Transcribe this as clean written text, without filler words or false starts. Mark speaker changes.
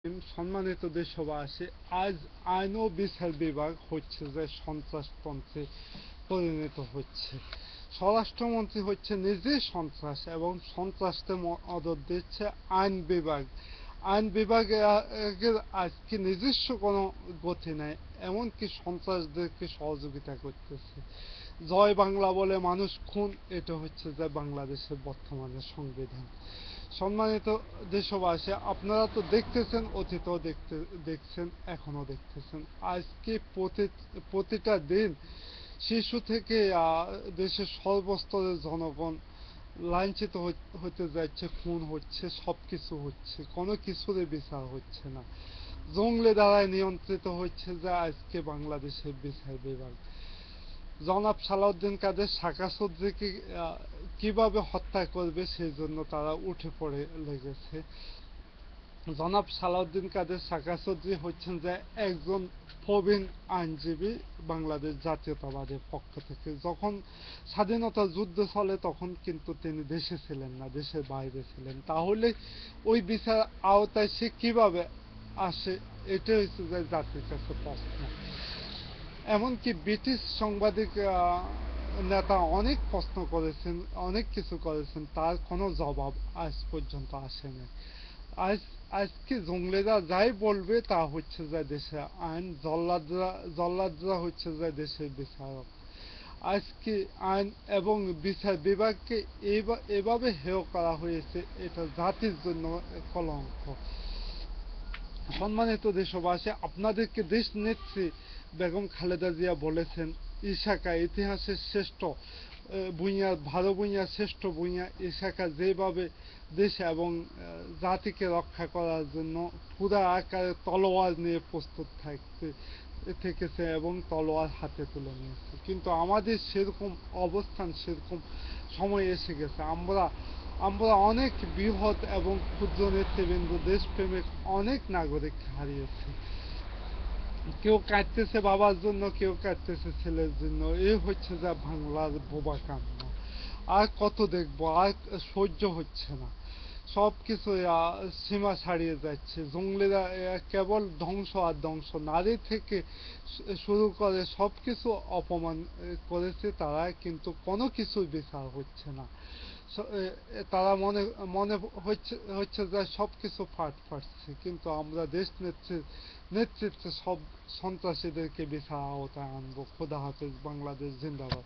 Speaker 1: সম্মানিত দেশবাসী, আজ আইন ও বিচার বিভাগ হচ্ছে যে সন্ত্রাসতন্ত্রে পরিণত হচ্ছে। স্বরাষ্ট্রমন্ত্রী হচ্ছে নিজে সন্ত্রাস এবং সন্ত্রাসকে মদত দিচ্ছে আইন বিভাগ। আইন বিভাগে আজকে নিজস্ব কোনো গতি নেই, এমনকি সন্ত্রাসদেরকে সহযোগিতা করতেছে। জয় বাংলা বলে মানুষ খুন, এটা হচ্ছে যে বাংলাদেশের বর্তমানে সংবিধান। সম্মানিত দেশবাসী, আপনারা তো দেখতেছেন, অতীতও দেখছেন, এখনো দেখতেছেন। আজকে প্রতিটা দিন শিশু থেকে দেশের সর্বস্তরের জনগণ লাঞ্ছিত হতে যাচ্ছে, খুন হচ্ছে, সবকিছু হচ্ছে, কোনো কিছুরই বিচার হচ্ছে না। জঙ্গলে দ্বারাই নিয়ন্ত্রিত হচ্ছে যে আজকে বাংলাদেশের বিচার বিভাগ। জনাব সালাউদ্দিন কাদের শাখা চৌধুরীকে কিভাবে হত্যা করবে সেই জন্য তারা উঠে পড়ে লেগেছে। জনাব সালাউদ্দিন কাদের শাখা চৌধুরী হচ্ছেন যে একজন প্রবীণ আইনজীবী বাংলাদেশ জাতীয়তাবাদের পক্ষ থেকে। যখন স্বাধীনতা যুদ্ধ চলে তখন কিন্তু তিনি দেশে ছিলেন না, দেশের বাইরে ছিলেন। তাহলে ওই বিচার আওতায় সে কিভাবে আসে, এটা হচ্ছে যে জাতির কাছে প্রশ্ন। এমনকি ব্রিটিশ সাংবাদিক নেতা অনেক প্রশ্ন করেছেন, অনেক কিছু করেছেন, তার কোনো জবাব আজ পর্যন্ত আসেনি। আজ আজকে জঙ্গলেরা যাই বলবে তা হচ্ছে যে দেশের আইন, জল্লাদরা হচ্ছে যে দেশের বিচারক। আজকে আইন এবং বিচার বিভাগকে এভাবে হেয় করা হয়েছে, এটা জাতির জন্য কলঙ্ক। সম্মানিত দেশবাসী, আপনাদেরকে দেশ নেত্রী বেগম খালেদা জিয়া বলেছেন, ইশাকা ইতিহাসের শ্রেষ্ঠ ভূঁইয়া, ভালো ভূঁইয়া, শ্রেষ্ঠ ভূঁইয়া ইশাকা যেভাবে দেশ এবং জাতিকে রক্ষা করার জন্য পুরা আকারে তলোয়ার নিয়ে প্রস্তুত থেকেছে এবং তলোয়ার হাতে তুলে নিয়েছে। কিন্তু আমাদের সেরকম অবস্থান, সেরকম সময় এসে গেছে। আমরা অনেক বৃহৎ এবং ক্ষুদ্র নেতৃবৃন্দ, দেশপ্রেমিক অনেক নাগরিক হারিয়েছি। কেউ কাঁদতেছে বাবার জন্য, কেউ কাঁদতেছে ছেলের জন্য। এ হচ্ছে যা বাংলার বোবা কান্না। আর কত দেখবো, আর সহ্য হচ্ছে না। সব কিছু সীমা ছাড়িয়ে যাচ্ছে। জঙ্গলিরা কেবল ধ্বংস আর ধ্বংস, নারী থেকে শুরু করে সব কিছু অপমান করেছে তারা, কিন্তু কোনো কিছুর বিচার হচ্ছে না। তারা মনে মনে হচ্ছে যে সব কিছু ফাটছে, কিন্তু আমরা দেশ নেতৃত্বে সব সন্ত্রাসীদেরকে বিচার আওতায় আনবো। খোদা হাফেজ। বাংলাদেশ জিন্দাবাদ।